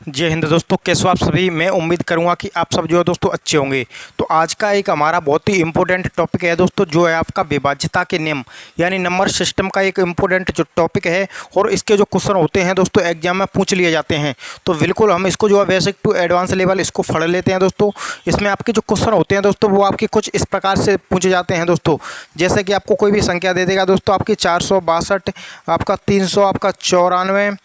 जय हिंद दोस्तों, कैसे हो आप सभी। मैं उम्मीद करूंगा कि आप सब जो है दोस्तों अच्छे होंगे। तो आज का एक हमारा बहुत ही इंपॉर्टेंट टॉपिक है दोस्तों, जो है आपका विभाज्यता के नियम यानी नंबर सिस्टम का एक इंपॉर्टेंट जो टॉपिक है। और इसके जो क्वेश्चन होते हैं दोस्तों एग्जाम में पूछ लिए जाते हैं। तो बिल्कुल हम इसको जो है बेसिक टू एडवांस लेवल इसको पढ़ लेते हैं दोस्तों। इसमें आपके जो क्वेश्चन होते हैं दोस्तों वो आपके कुछ इस प्रकार से पूछे जाते हैं दोस्तों। जैसे कि आपको कोई भी संख्या दे देगा दोस्तों, आपकी 462, आपका 300, आपका 94,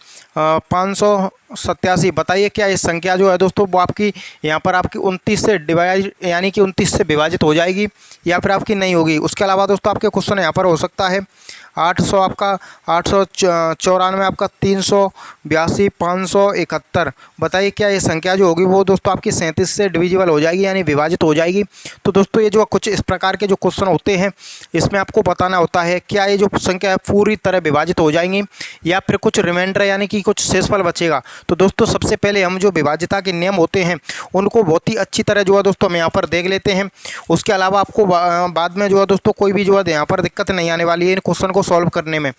587। बताइए क्या ये संख्या जो है दोस्तों वो आपकी यहाँ पर आपकी 29 से डिवाइड यानी कि 29 से विभाजित हो जाएगी या फिर आपकी नहीं होगी। उसके अलावा दोस्तों आपके क्वेश्चन यहाँ पर हो सकता है 800, आपका 894, आपका 382, 571। बताइए क्या ये संख्या जो होगी वो दोस्तों आपकी 37 से डिविजिबल हो जाएगी यानी विभाजित हो जाएगी। तो दोस्तों ये जो कुछ इस प्रकार के जो क्वेश्चन होते हैं इसमें आपको बताना होता है क्या ये जो संख्या है पूरी तरह विभाजित हो जाएंगी या फिर कुछ रिमाइंडर यानी कि कुछ शेषफल बचेगा। तो दोस्तों सबसे पहले हम जो विभाज्यता के नियम होते हैं उनको बहुत ही अच्छी तरह जो है दोस्तों हम यहाँ पर देख लेते हैं। उसके अलावा आपको बाद में जो है दोस्तों कोई भी जो है यहाँ पर दिक्कत नहीं आने वाली है इन क्वेश्चन को सॉल्व करने में।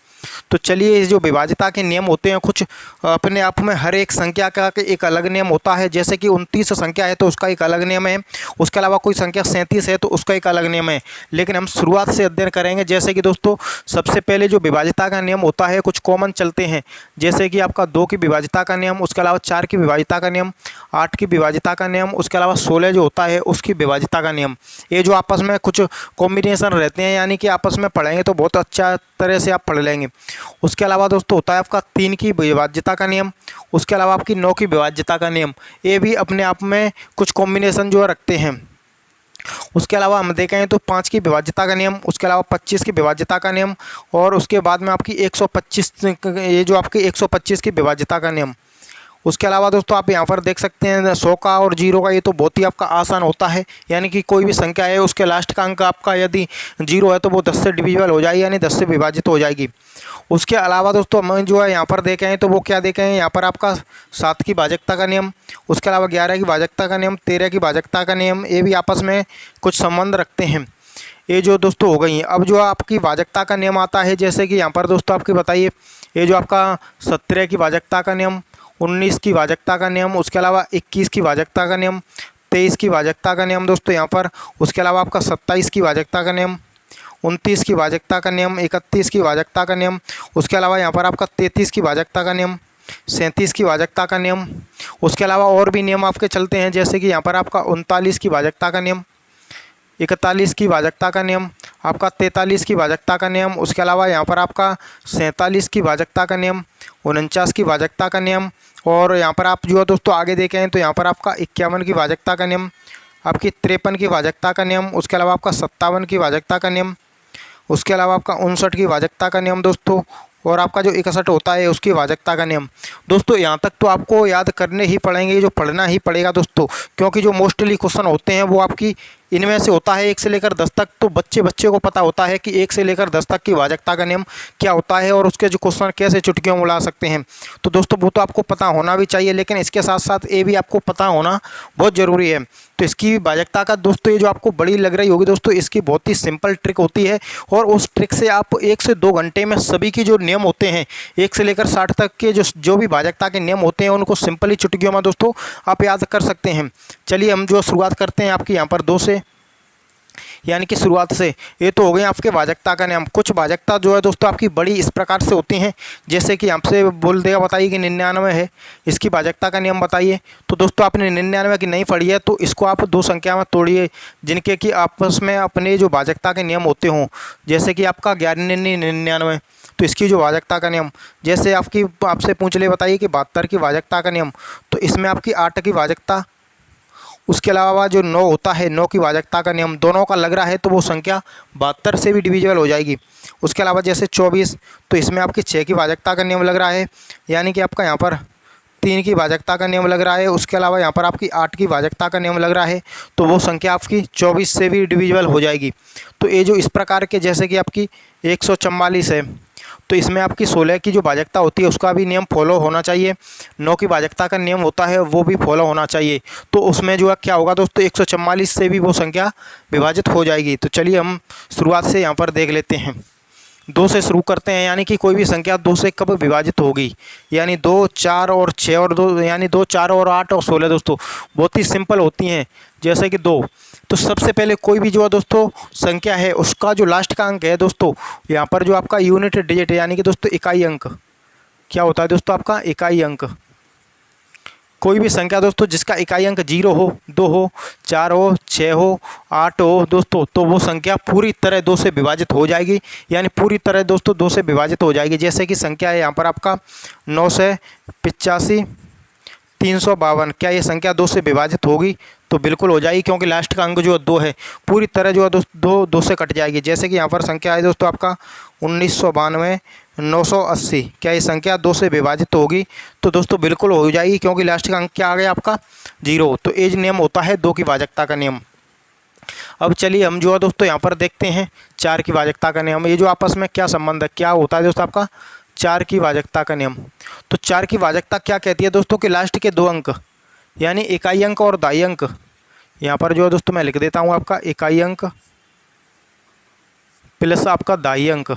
तो चलिए, जो विभाज्यता के नियम होते हैं कुछ अपने आप में हर एक संख्या का एक अलग नियम होता है। जैसे कि 29 संख्या है तो उसका एक अलग नियम है। उसके अलावा कोई संख्या 37 है तो उसका एक अलग नियम है। लेकिन हम शुरुआत से अध्ययन करेंगे। जैसे कि दोस्तों सबसे पहले जो विभाज्यता का नियम होता है कुछ कॉमन चलते हैं। जैसे कि आपका 2 की विभाज्यता का नियम, उसके अलावा 4 की विभाज्यता का नियम, 8 की विभाज्यता का नियम, उसके अलावा 16 जो होता है उसकी विभाज्यता का नियम। ये जो आपस में कुछ कॉम्बिनेशन रहते हैं यानी कि आपस में पढ़ेंगे तो बहुत अच्छा तरह से आप पढ़ लेंगे। उसके अलावा दोस्तों होता है आपका 3 की विभाज्यता का नियम, उसके अलावा आपकी 9 की विभाज्यता का नियम। ये भी अपने आप में कुछ कॉम्बिनेशन जो रखते हैं। उसके अलावा हम देखें तो 5 की विभाज्यता का नियम, उसके अलावा 25 की विभाज्यता का नियम, और उसके बाद में आपकी 125 ये जो आपकी 125 की विभाज्यता का नियम। उसके अलावा दोस्तों आप यहाँ पर देख सकते हैं 100 का और 0 का, ये तो बहुत ही आपका आसान होता है। यानी कि कोई भी संख्या है उसके लास्ट का अंक आपका यदि 0 है तो वो 10 से डिविजिबल हो जाएगी यानी 10 से विभाजित हो जाएगी। उसके अलावा दोस्तों हम जो है यहाँ पर देखें तो वो क्या देखें, यहाँ पर आपका 7 की भाजकता का नियम, उसके अलावा 11 की भाजकता का नियम, 13 की भाजकता का नियम। ये भी आपस में कुछ संबंध रखते हैं। ये जो दोस्तों हो गई हैं। अब जो आपकी भाजकता का नियम आता है, जैसे कि यहाँ पर दोस्तों आपकी बताइए ये जो आपका 17 की भाजकता का नियम, 19 की भाजकता का नियम, उसके अलावा 21 की भाजकता का नियम, 23 की भाजकता का नियम दोस्तों यहाँ पर। उसके अलावा आपका 27 की भाजकता का नियम, 29 की भाजकता का नियम, 31 की भाजकता का नियम। उसके अलावा यहाँ पर आपका 33 की भाजकता का नियम, 37 की भाजकता का नियम। उसके अलावा और भी नियम आपके चलते हैं। जैसे कि यहाँ पर आपका 39 की भाजकता का नियम, 41 की भाजकता का नियम, आपका 43 की भाजकता का नियम। उसके अलावा यहाँ पर आपका 47 की भाजकता का नियम, 49 की भाजकता का नियम। और यहाँ पर आप जो है दोस्तों आगे देखें तो यहाँ पर आपका 51 की भाजकता का नियम, आपकी 53 की भाजकता का नियम। उसके अलावा आपका 57 की भाजकता का नियम, उसके अलावा आपका 59 की भाजकता का नियम दोस्तों। और आपका जो 61 होता है उसकी भाजकता का नियम। दोस्तों यहाँ तक तो आपको याद करने ही पड़ेंगे, जो पढ़ना ही पड़ेगा दोस्तों, क्योंकि जो मोस्टली क्वेश्चन होते हैं वो आपकी इनमें से होता है 1 से लेकर 10 तक। तो बच्चे को पता होता है कि 1 से लेकर 10 तक की भाजकता का नियम क्या होता है और उसके जो क्वेश्चन कैसे चुटकियों में उड़ा सकते हैं। तो दोस्तों वो तो आपको पता होना भी चाहिए, लेकिन इसके साथ साथ ये भी आपको पता होना बहुत ज़रूरी है। तो इसकी भाजकता का दोस्तों ये जो आपको बड़ी लग रही होगी दोस्तों, इसकी बहुत ही सिंपल ट्रिक होती है। और उस ट्रिक से आप 1 से 2 घंटे में सभी की जो नियम होते हैं 1 से लेकर 60 तक के जो भी भाजकता के नियम होते हैं उनको सिंपली चुटकियों में दोस्तों आप याद कर सकते हैं। चलिए हम जो शुरुआत करते हैं आपकी यहाँ पर 2 से, यानी कि शुरुआत से। ये तो हो गए आपके भाजकता का नियम। कुछ भाजकता जो है दोस्तों आपकी बड़ी इस प्रकार से होती हैं। जैसे कि आपसे बोल देगा बताइए कि 99 है, इसकी भाजकता का नियम बताइए। तो दोस्तों आपने 99 की नहीं पढ़ी है तो इसको आप 2 संख्या में तोड़िए जिनके कि आपस में अपने जो भाजकता के नियम होते हों। जैसे कि आपका 11 99, तो इसकी जो भाजकता का नियम। जैसे आपसे पूछ ले बताइए कि 72 की भाजकता का नियम, तो इसमें आपकी 8 की भाजकता। उसके अलावा जो 9 होता है 9 की भाजकता का नियम, दोनों का लग रहा है तो वो संख्या 72 से भी डिविजिबल हो जाएगी। उसके अलावा जैसे 24, तो इसमें आपकी 6 की भाजकता का नियम लग रहा है, यानी कि आपका यहाँ पर 3 की भाजकता का नियम लग रहा है। उसके अलावा यहाँ पर आपकी 8 की भाजकता का नियम लग रहा है तो वो संख्या आपकी 24 से भी डिविजिबल हो जाएगी। तो ये जो इस प्रकार के, जैसे कि आपकी 144 है तो इसमें आपकी 16 की जो भाजकता होती है उसका भी नियम फॉलो होना चाहिए। 9 की भाजकता का नियम होता है वो भी फॉलो होना चाहिए। तो उसमें जो है क्या होगा दोस्तों 144 से भी वो संख्या विभाजित हो जाएगी। तो चलिए हम शुरुआत से यहाँ पर देख लेते हैं। 2 से शुरू करते हैं, यानी कि कोई भी संख्या 2 से कब विभाजित होगी, यानी 2, 4 और 6 और 2, यानी 2, 4 और 8 और 16 दोस्तों बहुत ही सिंपल होती हैं। जैसे कि 2, तो सबसे पहले कोई भी जो है दोस्तों संख्या है उसका जो लास्ट का अंक है दोस्तों, यहाँ पर जो आपका यूनिट डिजिट है, यानी कि दोस्तों इकाई अंक क्या होता है दोस्तों, आपका इकाई अंक। कोई भी संख्या दोस्तों जिसका इकाई अंक 0 हो, 2 हो, 4 हो, 6 हो, 8 हो दोस्तों, तो वो संख्या पूरी तरह 2 से विभाजित हो जाएगी, यानी पूरी तरह दोस्तों 2 से विभाजित हो जाएगी। जैसे कि संख्या है यहाँ पर आपका 985 352, क्या ये संख्या 2 से विभाजित होगी, तो बिल्कुल हो जाएगी, क्योंकि लास्ट का अंक जो है 2 है, पूरी तरह जो है दोस्तों 2 से कट जाएगी। जैसे कि यहाँ पर संख्या है दोस्तों आपका 1992 980, क्या ये संख्या 2 से विभाजित होगी, तो दोस्तों बिल्कुल हो जाएगी, क्योंकि लास्ट का अंक क्या आ गया आपका 0। तो एज नियम होता है 2 की भाजकता का नियम। अब चलिए हम जो है दोस्तों यहाँ पर देखते हैं 4 की भाजकता का नियम। ये जो आपस में क्या संबंध है, क्या होता है दोस्तों आपका 4 की भाजकता का नियम। तो 4 की भाजकता क्या कहती है दोस्तों कि लास्ट के 2 अंक, यानी इकाई अंक और दाई अंक, यहाँ पर जो है दोस्तों मैं लिख देता हूँ आपका इकाई अंक प्लस आपका दाई अंक,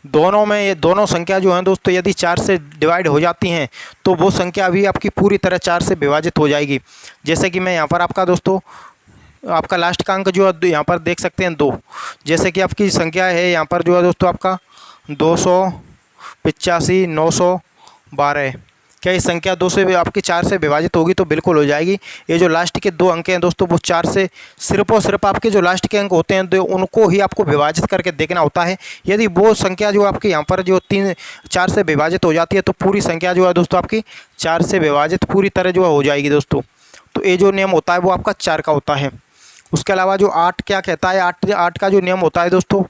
दोनों में ये दोनों संख्या जो है दोस्तों यदि 4 से डिवाइड हो जाती हैं तो वो संख्या भी आपकी पूरी तरह 4 से विभाजित हो जाएगी। जैसे कि मैं यहाँ पर आपका दोस्तों आपका लास्ट का अंक जो है यहाँ पर देख सकते हैं 2, जैसे कि आपकी संख्या है यहाँ पर जो है दोस्तों आपका 285 912, क्या ये संख्या 2 से आपकी 4 से विभाजित होगी, तो बिल्कुल हो जाएगी। ये जो लास्ट के 2 अंक हैं दोस्तों वो 4 से सिर्फ और सिर्फ आपके जो लास्ट के अंक होते हैं उनको ही आपको विभाजित करके देखना होता है। यदि वो संख्या जो आपकी यहाँ पर जो 4 से विभाजित हो जाती है तो पूरी संख्या जो है दोस्तों आपकी 4 से विभाजित पूरी तरह जो हो जाएगी दोस्तों। तो ये जो नियम होता है वो आपका 4 का होता है। उसके अलावा जो 8 क्या कहता है, 8 का जो नियम होता है दोस्तों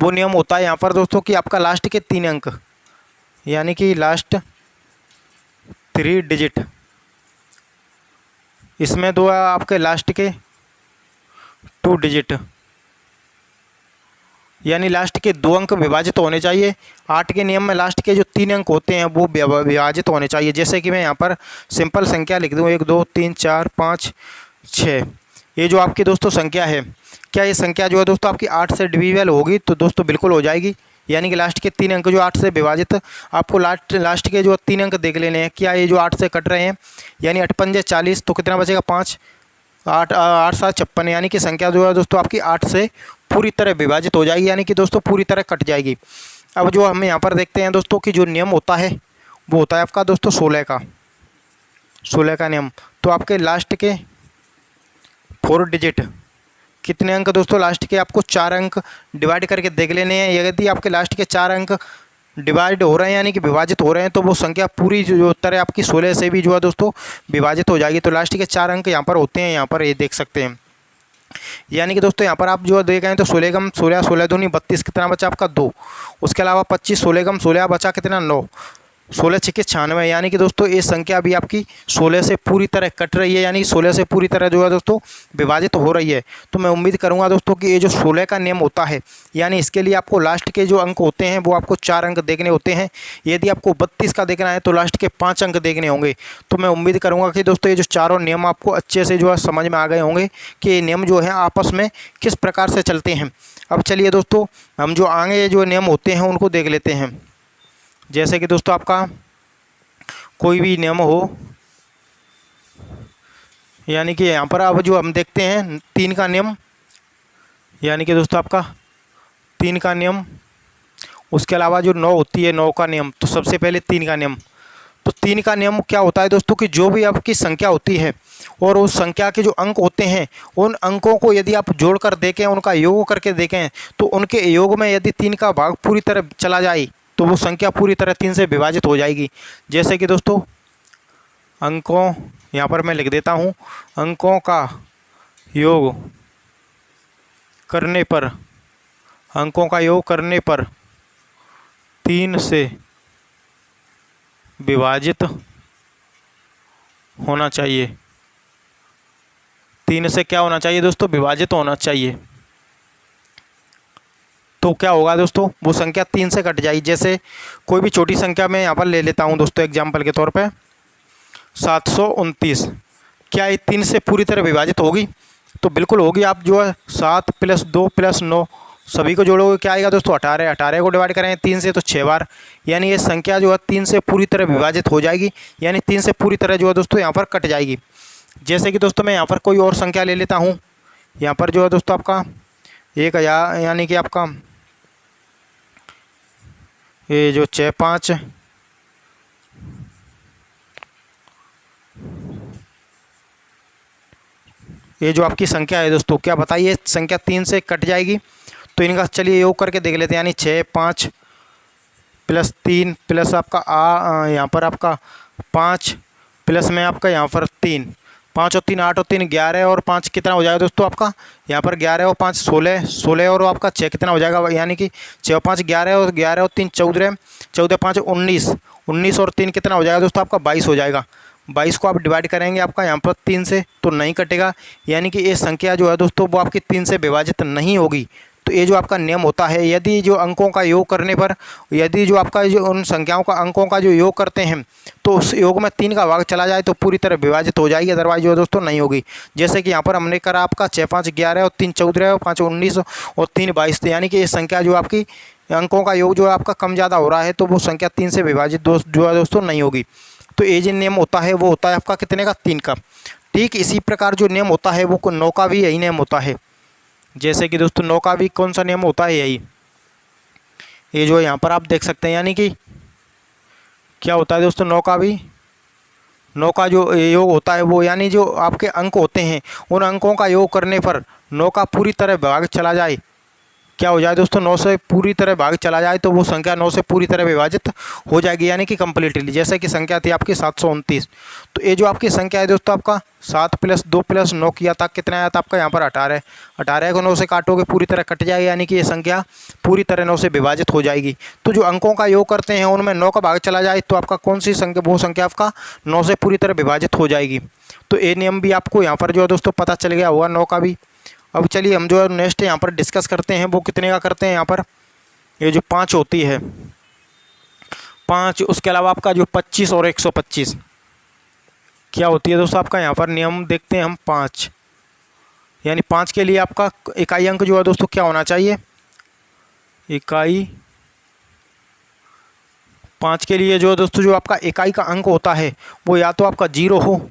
वो नियम होता है यहाँ पर दोस्तों कि आपका लास्ट के 3 अंक, यानी कि लास्ट 3 डिजिट, इसमें दो आपके लास्ट के 2 डिजिट, यानी लास्ट के 2 अंक विभाजित होने चाहिए। 8 के नियम में लास्ट के जो 3 अंक होते हैं वो विभाजित होने चाहिए। जैसे कि मैं यहाँ पर सिंपल संख्या लिख दूँ 1 2 3 4 5 6, ये जो आपकी दोस्तों संख्या है, क्या ये संख्या जो है दोस्तों आपकी 8 से डिविजिबल होगी, तो दोस्तों बिल्कुल हो जाएगी। यानी कि लास्ट के 3 अंक जो 8 से विभाजित, आपको लास्ट के जो 3 अंक देख लेने हैं, क्या ये जो 8 से कट रहे हैं, यानी 8 पंजे 40, तो कितना बचेगा 5, 8 8 7 56, यानी कि संख्या जो है दोस्तों आपकी 8 से पूरी तरह विभाजित हो जाएगी, यानी कि दोस्तों पूरी तरह कट जाएगी। अब जो हम यहाँ पर देखते हैं दोस्तों कि जो नियम होता है वो होता है आपका दोस्तों 16 का नियम। तो आपके लास्ट के 4 डिजिट कितने अंक दोस्तों, लास्ट के आपको 4 अंक डिवाइड करके देख लेने हैं। यदि आपके लास्ट के 4 अंक डिवाइड हो रहे हैं यानी कि विभाजित हो रहे हैं तो वो संख्या पूरी जो तरह आपकी 16 से भी जो है दोस्तों विभाजित हो जाएगी। तो लास्ट के 4 अंक यहाँ पर होते हैं, यहाँ पर ये देख सकते हैं। यानी कि दोस्तों यहाँ पर आप जो देख रहे हैं तो 16 गम 16, 16 दूनी 32, कितना बचा आपका 2। उसके अलावा 25, 16 गम 16 बचा कितना 9, 16 छिके 96, यानी कि दोस्तों ये संख्या भी आपकी 16 से पूरी तरह कट रही है, यानी 16 से पूरी तरह जो है दोस्तों विभाजित हो रही है। तो मैं उम्मीद करूंगा दोस्तों कि ये जो 16 का नियम होता है, यानी इसके लिए आपको लास्ट के जो अंक होते हैं वो आपको 4 अंक देखने होते हैं। यदि आपको 32 का देखना है तो लास्ट के 5 अंक देखने होंगे। तो मैं उम्मीद करूँगा कि दोस्तों ये जो चारों नियम आपको अच्छे से जो है समझ में आ गए होंगे कि ये नियम जो है आपस में किस प्रकार से चलते हैं। अब चलिए दोस्तों हम जो आगे जो नियम होते हैं उनको देख लेते हैं। जैसे कि दोस्तों आपका कोई भी नियम हो, यानी कि यहाँ पर अब जो हम देखते हैं 3 का नियम, यानी कि दोस्तों आपका 3 का नियम। उसके अलावा जो 9 होती है 9 का नियम। तो सबसे पहले 3 का नियम। तो 3 का नियम क्या होता है दोस्तों कि जो भी आपकी संख्या होती है और उस संख्या के जो अंक होते हैं उन अंकों को यदि आप जोड़ कर देखें, उनका योग करके देखें, तो उनके योग में यदि 3 का भाग पूरी तरह चला जाए तो वो संख्या पूरी तरह 3 से विभाजित हो जाएगी। जैसे कि दोस्तों अंकों, यहाँ पर मैं लिख देता हूँ, अंकों का योग करने पर, अंकों का योग करने पर 3 से विभाजित होना चाहिए। 3 से क्या होना चाहिए दोस्तों, विभाजित होना चाहिए। तो क्या होगा दोस्तों, वो संख्या 3 से कट जाएगी। जैसे कोई भी छोटी संख्या मैं यहाँ पर ले लेता हूँ दोस्तों एग्जाम्पल के तौर पे 729, क्या ये 3 से पूरी तरह विभाजित होगी, तो बिल्कुल होगी। आप जो है 7 + 2 + 9 सभी को जोड़ोगे क्या आएगा दोस्तों 18। 18 को डिवाइड करेंगे 3 से तो 6 बार, यानी ये संख्या जो है 3 से पूरी तरह विभाजित हो जाएगी, यानी 3 से पूरी तरह जो है दोस्तों यहाँ पर कट जाएगी। जैसे कि दोस्तों मैं यहाँ पर कोई और संख्या ले लेता हूँ। यहाँ पर जो है दोस्तों आपका 1000, यानी कि आपका ये जो 6 5 ये जो आपकी संख्या है दोस्तों, क्या बताइए संख्या 3 से कट जाएगी। तो इनका चलिए योग करके देख लेते हैं, यानी 6 5 + 3 प्लस आपका यहाँ पर आपका 5 प्लस में आपका यहाँ पर 3, 5 और 3 8 और 3 11 और 5 कितना हो जाएगा दोस्तों आपका यहाँ पर 11 और 5 16, 16 और आपका 6 कितना हो जाएगा, यानी कि 6 और 5 11 और 11 और 3 14, 14 5 19, 19 और 3 कितना हो जाएगा दोस्तों आपका 22 हो जाएगा। 22 को आप डिवाइड करेंगे आपका यहाँ पर 3 से तो नहीं कटेगा, यानी कि ये संख्या जो है दोस्तों वो आपकी 3 से विभाजित नहीं होगी। तो ये जो आपका नियम होता है, यदि जो अंकों का योग करने पर, यदि जो आपका जो उन संख्याओं का अंकों का जो योग करते हैं तो उस योग में 3 का भाग चला जाए तो पूरी तरह विभाजित हो जाएगी, अदरवाइज जो है दोस्तों नहीं होगी। जैसे कि यहाँ पर हमने करा आपका 6 5 11 और 3 14 और 5 19 और 3 22, यानी कि ये संख्या जो आपकी अंकों का योग जो है आपका कम ज़्यादा हो रहा है तो वो संख्या 3 से विभाजित जो है दोस्तों नहीं होगी। तो ये जो नियम होता है वो होता है आपका कितने का 3 का। ठीक इसी प्रकार जो नियम होता है वो 9 का भी यही नियम होता है। जैसे कि दोस्तों 9 का भी कौन सा नियम होता है, यही ये जो यहाँ पर आप देख सकते हैं, यानी कि क्या होता है दोस्तों 9 का भी, 9 का जो योग होता है वो, यानी जो आपके अंक होते हैं उन अंकों का योग करने पर 9 का पूरी तरह भाग चला जाए, क्या हो जाए दोस्तों 9 से पूरी तरह भाग चला जाए तो वो संख्या 9 से पूरी तरह विभाजित हो जाएगी, यानी कि कम्प्लीटली। जैसे कि संख्या थी आपकी 729, तो ये जो आपकी संख्या है दोस्तों आपका 7 + 2 + 9 किया था, कितना आया था आपका यहाँ पर 18। 18 को 9 से काटोगे पूरी तरह कट जाएगी, यानी कि ये संख्या पूरी तरह 9 से विभाजित हो जाएगी। तो जो अंकों का योग करते हैं उनमें 9 का भाग चला जाए तो आपका कौन सी संख्या, वो संख्या आपका 9 से पूरी तरह विभाजित हो जाएगी। तो ये नियम भी आपको यहाँ पर जो है दोस्तों पता चल गया होगा 9 का भी। अब चलिए हम जो है नेक्स्ट यहाँ पर डिस्कस करते हैं, वो कितने का करते हैं। यहाँ पर ये जो 5 होती है 5, उसके अलावा आपका जो 25 और 125 क्या होती है दोस्तों आपका यहाँ पर नियम देखते हैं हम 5, यानी 5 के लिए आपका इकाई अंक जो है दोस्तों क्या होना चाहिए, इकाई 5 के लिए जो है दोस्तों जो आपका इकाई का अंक होता है वो या तो आपका 0 हो,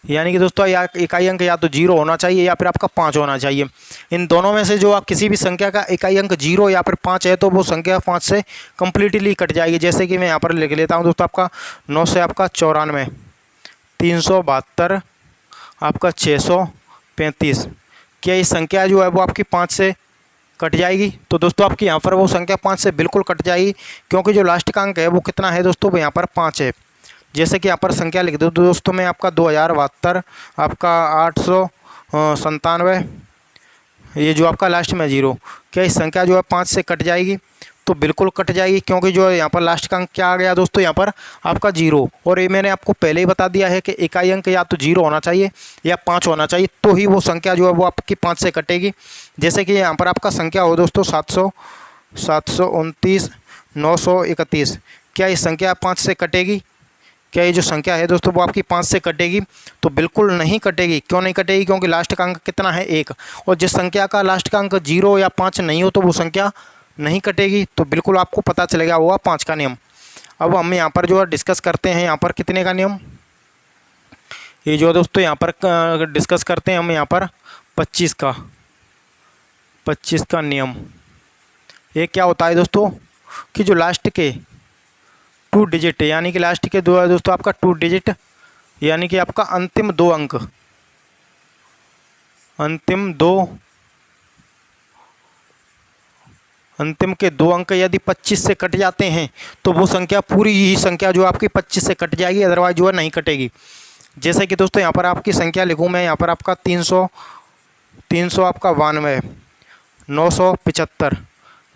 यानी कि दोस्तों या इकाई अंक या तो 0 होना चाहिए या फिर आपका 5 होना चाहिए। इन दोनों में से जो आप किसी भी संख्या का इकाई अंक 0 या फिर 5 है तो वो संख्या 5 से कम्प्लीटली कट जाएगी। जैसे कि मैं यहाँ पर लिख लेता हूँ दोस्तों आपका 9 से आपका 94, 372, आपका 635, क्या ये संख्या जो है वो आपकी 5 से कट जाएगी। तो दोस्तों आपकी यहाँ पर वो संख्या 5 से बिल्कुल कट जाएगी, क्योंकि जो लास्ट का अंक है वो कितना है दोस्तों, वो यहाँ पर 5 है। जैसे कि यहाँ पर संख्या लिख दो दोस्तों मैं आपका 2072, आपका 897, ये जो आपका लास्ट में 0, क्या इस संख्या जो है 5 से कट जाएगी, तो बिल्कुल कट जाएगी, क्योंकि जो है यहाँ पर लास्ट का अंक क्या आ गया दोस्तों यहाँ पर आपका 0। और ये मैंने आपको पहले ही बता दिया है कि इकाई अंक या तो 0 होना चाहिए या 5 होना चाहिए, तो ही वो संख्या जो है वो आपकी 5 से कटेगी। जैसे कि यहाँ पर आपका संख्या हो दोस्तों 729 931, क्या ये संख्या 5 से कटेगी, क्या ये जो संख्या है दोस्तों वो आपकी 5 से कटेगी, तो बिल्कुल नहीं कटेगी। क्यों नहीं कटेगी, क्योंकि लास्ट का अंक कितना है 1, और जिस संख्या का लास्ट का अंक 0 या 5 नहीं हो तो वो संख्या नहीं कटेगी। तो बिल्कुल आपको पता चलेगा हुआ 5 का नियम। अब हम यहाँ पर जो है डिस्कस करते हैं यहाँ पर कितने का नियम, ये जो दोस्तों यहाँ पर डिस्कस करते हैं हम यहाँ पर 25 का नियम। ये क्या होता है दोस्तों कि जो लास्ट के 2 डिजिट, यानी कि लास्ट के दो है दोस्तों आपका 2 डिजिट, यानी कि आपका अंतिम 2 अंक, अंतिम के 2 अंक यदि 25 से कट जाते हैं तो वो संख्या पूरी ही संख्या जो आपकी 25 से कट जाएगी, अदरवाइज जो है नहीं कटेगी। जैसे कि दोस्तों यहाँ पर आपकी संख्या लिखूँ मैं यहाँ पर आपका 300 आपका 92, 975,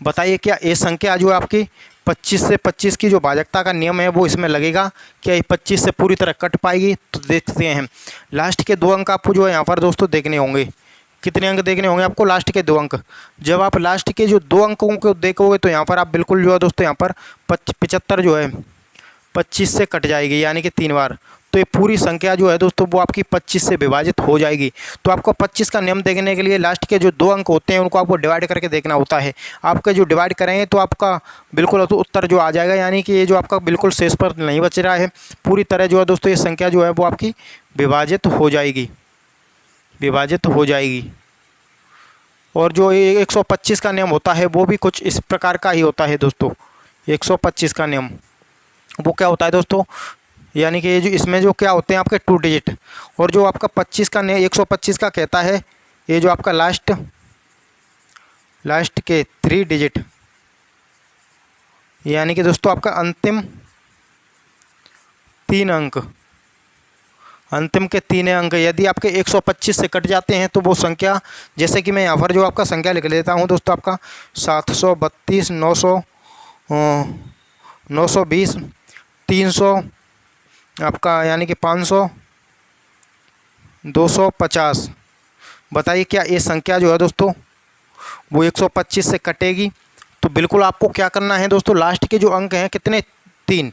बताइए क्या ये संख्या जो है आपकी 25 से 25 की जो भाजकता का नियम है वो इसमें लगेगा, क्या ये 25 से पूरी तरह कट पाएगी। तो देखते हैं लास्ट के 2 अंक आपको जो है यहाँ पर दोस्तों देखने होंगे, कितने अंक देखने होंगे आपको, लास्ट के 2 अंक। जब आप लास्ट के जो 2 अंकों को देखोगे तो यहाँ पर आप बिल्कुल जो है दोस्तों यहाँ पर 75 जो है 25 से कट जाएगी, यानी कि 3 बार, तो ये पूरी संख्या जो है दोस्तों वो आपकी 25 से विभाजित हो जाएगी। तो आपको 25 का नियम देखने के लिए लास्ट के जो 2 अंक होते हैं उनको आपको डिवाइड करके देखना होता है। आपके जो डिवाइड करेंगे तो आपका बिल्कुल उत्तर जो आ जाएगा, यानी कि ये जो आपका बिल्कुल शेष पर नहीं बच रहा है, पूरी तरह जो है दोस्तों ये संख्या जो है वो आपकी विभाजित हो जाएगी, विभाजित हो जाएगी। और जो ये 125 का नियम होता है वो भी कुछ इस प्रकार का ही होता है दोस्तों। 125 का नियम वो क्या होता है दोस्तों, यानी कि ये जो इसमें जो क्या होते हैं आपके 2 डिजिट, और जो आपका 25 का नियम 125 का कहता है ये जो आपका लास्ट के 3 डिजिट, यानी कि दोस्तों आपका अंतिम 3 अंक, अंतिम के 3 अंक यदि आपके 125 से कट जाते हैं तो वो संख्या, जैसे कि मैं यहाँ पर जो आपका संख्या लिख लेता हूँ दोस्तों, आपका 732, 900, 920, 300 आपका, यानी कि 500, 250। बताइए क्या ये संख्या जो है दोस्तों वो 125 से कटेगी? तो बिल्कुल आपको क्या करना है दोस्तों, लास्ट के जो अंक हैं कितने, 3,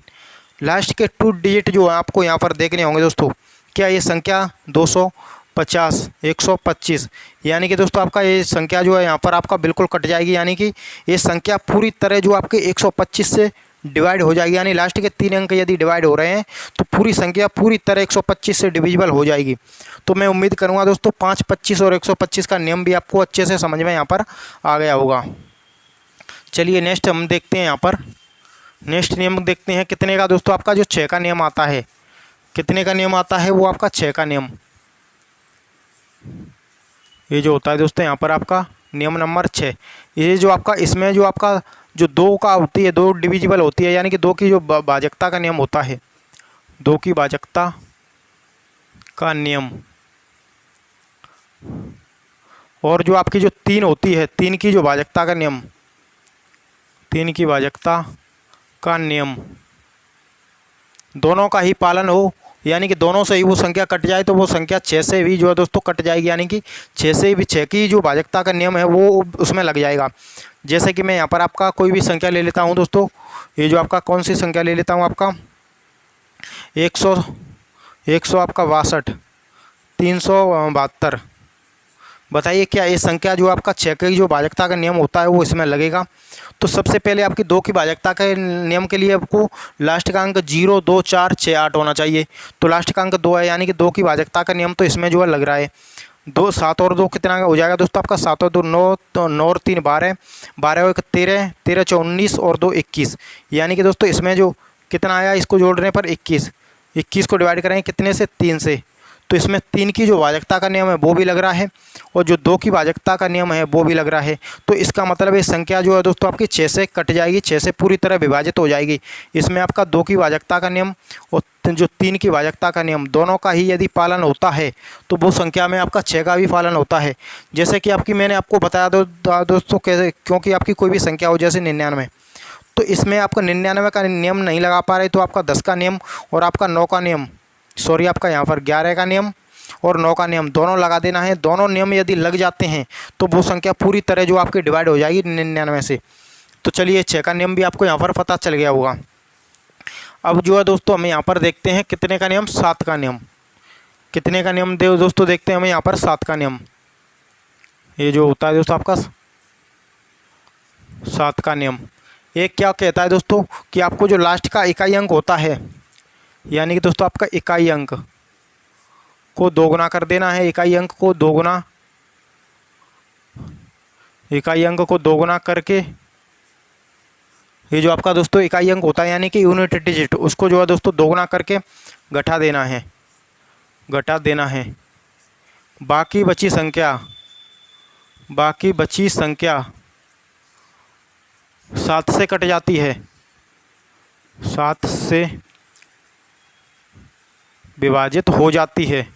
लास्ट के 2 डिजिट जो है आपको यहाँ पर देखने होंगे दोस्तों। क्या ये संख्या 250, 125, यानी कि दोस्तों आपका ये संख्या जो है यहाँ पर आपका बिल्कुल कट जाएगी, यानी कि ये संख्या पूरी तरह जो आपके 125 से डिवाइड हो जाएगी, यानी लास्ट के 3 अंक यदि डिवाइड हो रहे हैं तो पूरी संख्या पूरी तरह 125 से डिविजिबल हो जाएगी। तो मैं उम्मीद करूँगा दोस्तों 5, 25 और 125 का नियम भी आपको अच्छे से समझ में यहाँ पर आ गया होगा। चलिए नेक्स्ट हम देखते हैं, यहाँ पर नेक्स्ट नियम देखते हैं कितने का दोस्तों, आपका जो 6 का नियम आता है। कितने का नियम आता है? वो आपका 6 का नियम, ये जो होता है दोस्तों यहाँ पर आपका नियम नंबर 6। ये जो आपका इसमें जो आपका जो 2 का होती है, 2 डिविजिबल होती है, यानी कि 2 की जो भाजकता का नियम होता है, 2 की भाजकता का नियम, और जो आपकी जो 3 होती है, 3 की जो भाजकता का नियम, 3 की भाजकता का नियम, दोनों का ही पालन हो, यानी कि दोनों से ही वो संख्या कट जाए तो वो संख्या 6 से भी जो है दोस्तों कट जाएगी, यानी कि 6 से भी 6 की जो भाजकता का नियम है वो उसमें लग जाएगा। जैसे कि मैं यहाँ पर आपका कोई भी संख्या ले लेता हूँ दोस्तों, ये जो आपका कौन सी संख्या ले लेता हूँ, आपका 100 आपका 62, 372। बताइए क्या ये संख्या जो आपका 6 की जो भाजकता का नियम होता है वो इसमें लगेगा? तो सबसे पहले आपकी 2 की भाजकता के नियम के लिए आपको लास्ट का अंक 0, 2, 4, 6, 8 होना चाहिए। तो लास्ट का अंक 2 है, यानी कि 2 की भाजकता का नियम तो इसमें जो है लग रहा है। 2, 7 और 2 कितना हो जाएगा दोस्तों आपका? 7 और 2 9, तो 9 और 3 12, 12 और 1 13, 13 14 19 और 2 21, यानी कि दोस्तों इसमें जो कितना आया, इसको जोड़ने पर 21, 21 को डिवाइड करेंगे कितने से? 3 से, तो इसमें 3 की जो भाजकता का नियम है वो भी लग रहा है, और जो 2 की भाजकता का नियम है वो भी लग रहा है। तो इसका मतलब ये संख्या जो है दोस्तों आपकी 6 से कट जाएगी, 6 से पूरी तरह विभाजित हो जाएगी। इसमें आपका 2 की भाजकता का नियम और जो 3 की भाजकता का नियम, दोनों का ही यदि पालन होता है तो वो संख्या में आपका 6 का भी पालन होता है। जैसे कि आपकी मैंने आपको बताया दोस्तों, कैसे, क्योंकि आपकी कोई भी संख्या हो जैसे 99, तो इसमें आपका 99 का नियम नहीं लगा पा रहे तो आपका 10 का नियम और आपका 9 का नियम, सॉरी आपका यहाँ पर 11 का नियम और 9 का नियम दोनों लगा देना है। दोनों नियम यदि लग जाते हैं तो वो संख्या पूरी तरह जो आपकी डिवाइड हो जाएगी 99 से। तो चलिए 6 का नियम भी आपको यहाँ पर पता चल गया होगा। अब जो है दोस्तों हमें यहाँ पर देखते हैं कितने का नियम, 7 का नियम। कितने का नियम दोस्तों देखते हैं हमें यहाँ पर 7 का नियम। ये जो होता है दोस्तों आपका 7 का नियम, एक क्या कहता है दोस्तों कि आपको जो लास्ट का इकाई अंक होता है, यानी कि दोस्तों आपका इकाई अंक को दोगुना कर देना है। इकाई अंक को दोगुना, इकाई अंक को दोगुना करके ये जो आपका दोस्तों इकाई अंक होता है, यानी कि यूनिट डिजिट, उसको जो है दोस्तों दोगुना करके घटा देना है, घटा देना है। बाकी बची संख्या, बाकी बची संख्या 7 से कट जाती है, 7 से विभाजित हो जाती है,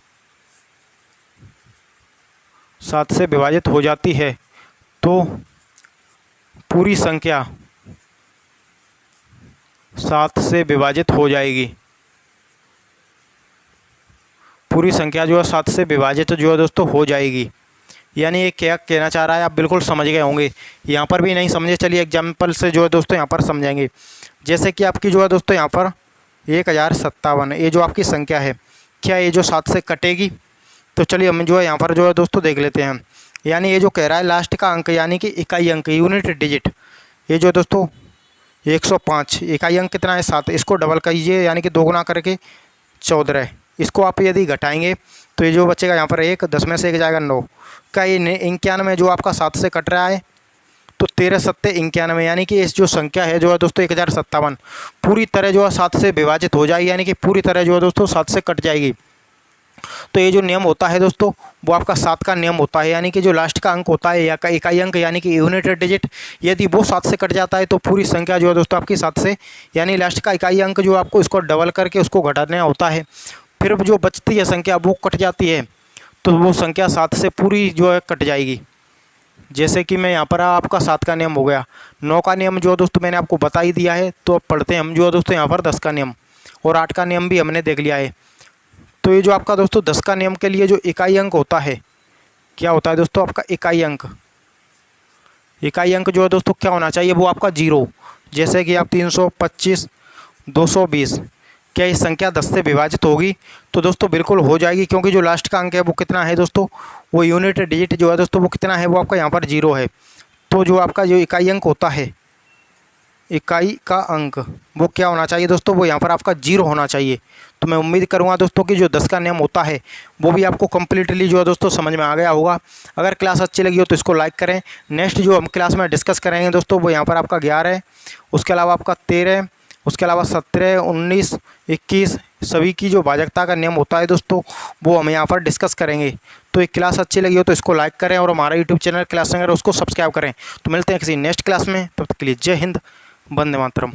7 से विभाजित हो जाती है। तो पूरी संख्या 7 से विभाजित हो जाएगी। पूरी संख्या जो है 7 से विभाजित जो है दोस्तों हो जाएगी। यानी ये क्या कहना चाह रहा है आप बिल्कुल समझ गए होंगे। यहाँ पर भी नहीं समझे, चलिए एग्जाम्पल से जो है दोस्तों यहाँ पर समझेंगे। जैसे कि आपकी जो है दोस्तों यहाँ पर 1057 ये जो आपकी संख्या है, क्या ये जो 7 से कटेगी? तो चलिए हम जो है यहाँ पर जो है दोस्तों देख लेते हैं। यानी ये जो कह रहा है लास्ट का अंक यानी कि इकाई अंक यूनिट डिजिट, ये जो दोस्तों 105, इकाई अंक कितना है 7, इसको डबल कीजिए यानी कि 2 गुना करके 14। इसको आप यदि घटाएंगे तो ये जो बचेगा यहाँ पर 1, 10 में से 1 जाएगा 9 का, ये 91 जो आपका 7 से कट रहा है तो 13 सत्ते 91, यानी कि इस जो संख्या है जो है दोस्तों 1057 पूरी तरह जो है 7 से विभाजित हो जाएगी, यानी कि पूरी तरह जो है दोस्तों 7 से कट जाएगी। तो ये जो नियम होता है दोस्तों वो आपका 7 का नियम होता है, यानी कि जो लास्ट का अंक होता है या का इकाई अंक यानी कि यूनिट डिजिट, यदि वो 7 से कट जाता है तो पूरी संख्या जो है दोस्तों आपकी 7 से, यानी लास्ट का इकाई अंक जो आपको इसको डबल करके उसको घटाना होता है, फिर जो बचती है संख्या वो कट जाती है तो वो संख्या 7 से पूरी जो है कट जाएगी। जैसे कि मैं यहाँ पर आपका 7 का नियम हो गया, 9 का नियम जो दोस्तों मैंने आपको बता ही दिया है। तो अब पढ़ते हैं हम जो है दोस्तों यहाँ पर 10 का नियम, और 8 का नियम भी हमने देख लिया है। तो ये जो आपका दोस्तों 10 का नियम के लिए जो इकाई अंक होता है, क्या होता है दोस्तों आपका इकाई अंक, इकाई अंक जो है दोस्तों क्या होना चाहिए, वो आपका 0। जैसे कि आप 325, 220, क्या ये संख्या 10 से विभाजित होगी? तो दोस्तों बिल्कुल हो जाएगी, क्योंकि जो लास्ट का अंक है वो कितना है दोस्तों, वो यूनिट डिजिट जो है दोस्तों वो कितना है, वो आपका यहाँ पर 0 है। तो जो आपका जो इकाई अंक होता है, इकाई का अंक वो क्या होना चाहिए दोस्तों, वो यहाँ पर आपका 0 होना चाहिए। तो मैं उम्मीद करूँगा दोस्तों कि जो 10 का नियम होता है वो भी आपको कम्प्लीटली जो है दोस्तों समझ में आ गया होगा। अगर क्लास अच्छी लगी हो तो इसको लाइक करें। नेक्स्ट जो हम क्लास में डिस्कस करेंगे दोस्तों वो यहाँ पर आपका 11 है, उसके अलावा आपका 13, उसके अलावा 17, 19, 21 सभी की जो भाजकता का नियम होता है दोस्तों वो हम यहाँ पर डिस्कस करेंगे। तो एक क्लास अच्छी लगी हो तो इसको लाइक करें और हमारा यूट्यूब चैनल क्लास सिंगर उसको सब्सक्राइब करें। तो मिलते हैं किसी नेक्स्ट क्लास में, तब तक के लिए जय हिंद, वंदे मातरम।